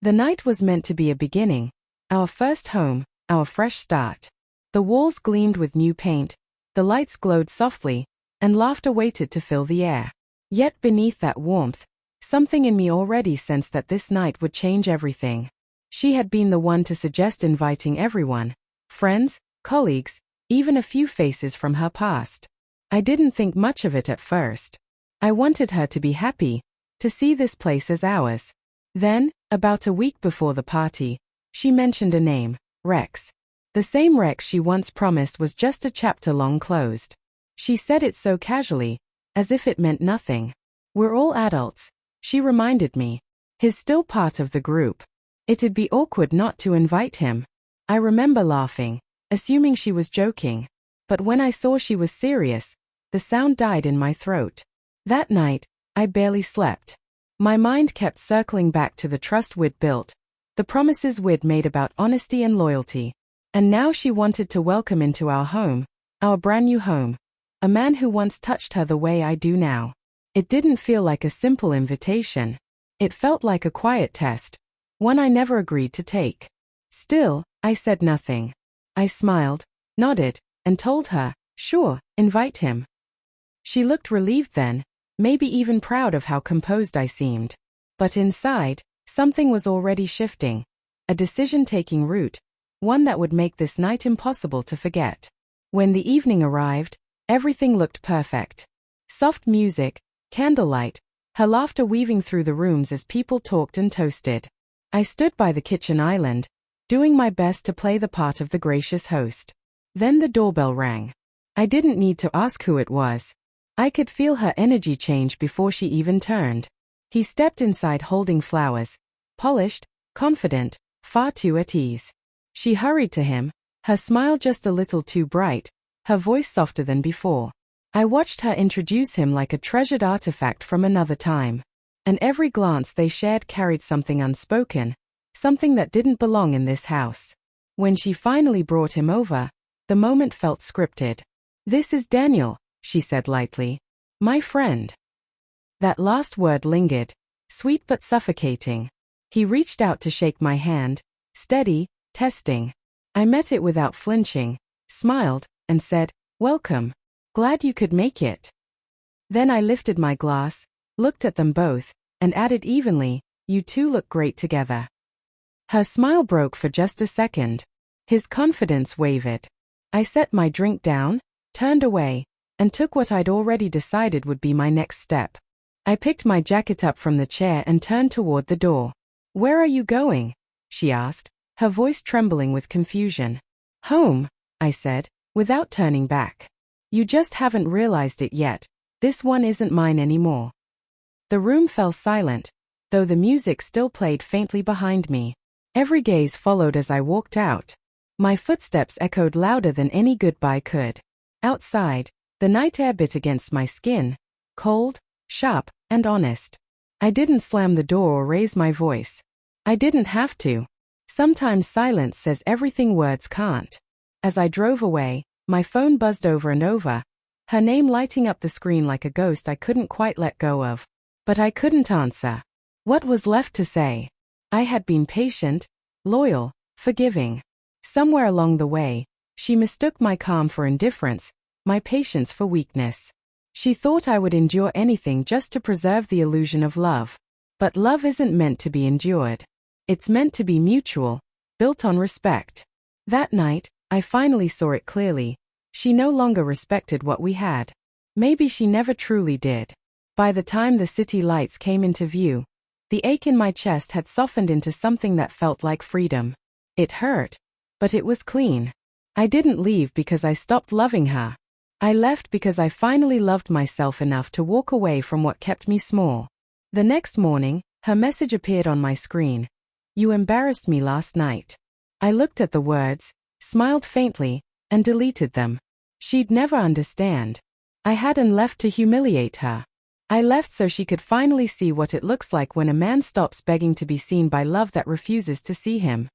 The night was meant to be a beginning, our first home, our fresh start. The walls gleamed with new paint, the lights glowed softly, and laughter waited to fill the air. Yet beneath that warmth, something in me already sensed that this night would change everything. She had been the one to suggest inviting everyone, friends, colleagues, even a few faces from her past. I didn't think much of it at first. I wanted her to be happy, to see this place as ours. Then, about a week before the party, she mentioned a name, Rex. The same Rex she once promised was just a chapter long closed. She said it so casually, as if it meant nothing. We're all adults, she reminded me. He's still part of the group. It'd be awkward not to invite him. I remember laughing, assuming she was joking. But when I saw she was serious, the sound died in my throat. That night, I barely slept. My mind kept circling back to the trust we'd built, the promises we'd made about honesty and loyalty. And now she wanted to welcome into our home, our brand new home, a man who once touched her the way I do now. It didn't feel like a simple invitation. It felt like a quiet test, one I never agreed to take. Still, I said nothing. I smiled, nodded, and told her, sure, invite him. She looked relieved then, maybe even proud of how composed I seemed. But inside, something was already shifting, a decision-taking route, one that would make this night impossible to forget. When the evening arrived, everything looked perfect. Soft music, candlelight, her laughter weaving through the rooms as people talked and toasted. I stood by the kitchen island, doing my best to play the part of the gracious host. Then the doorbell rang. I didn't need to ask who it was. I could feel her energy change before she even turned. He stepped inside holding flowers, polished, confident, far too at ease. She hurried to him, her smile just a little too bright, her voice softer than before. I watched her introduce him like a treasured artifact from another time. And every glance they shared carried something unspoken, something that didn't belong in this house. When she finally brought him over, the moment felt scripted. "This is Daniel," she said lightly. "My friend." That last word lingered, sweet but suffocating. He reached out to shake my hand, steady, testing. I met it without flinching, smiled, and said, "Welcome. Glad you could make it." Then I lifted my glass, looked at them both, and added evenly, "You two look great together." Her smile broke for just a second. His confidence wavered. I set my drink down, turned away, and took what I'd already decided would be my next step. I picked my jacket up from the chair and turned toward the door. "Where are you going?" she asked, her voice trembling with confusion. "Home," I said, without turning back. "You just haven't realized it yet. This one isn't mine anymore." The room fell silent, though the music still played faintly behind me. Every gaze followed as I walked out. My footsteps echoed louder than any goodbye could. Outside, the night air bit against my skin, cold, sharp, and honest. I didn't slam the door or raise my voice. I didn't have to. Sometimes silence says everything words can't. As I drove away, my phone buzzed over and over, her name lighting up the screen like a ghost I couldn't quite let go of. But I couldn't answer. What was left to say? I had been patient, loyal, forgiving. Somewhere along the way, she mistook my calm for indifference, my patience for weakness. She thought I would endure anything just to preserve the illusion of love. But love isn't meant to be endured. It's meant to be mutual, built on respect. That night, I finally saw it clearly. She no longer respected what we had. Maybe she never truly did. By the time the city lights came into view, the ache in my chest had softened into something that felt like freedom. It hurt, but it was clean. I didn't leave because I stopped loving her. I left because I finally loved myself enough to walk away from what kept me small. The next morning, her message appeared on my screen. "You embarrassed me last night." I looked at the words, smiled faintly, and deleted them. She'd never understand. I hadn't left to humiliate her. I left so she could finally see what it looks like when a man stops begging to be seen by love that refuses to see him.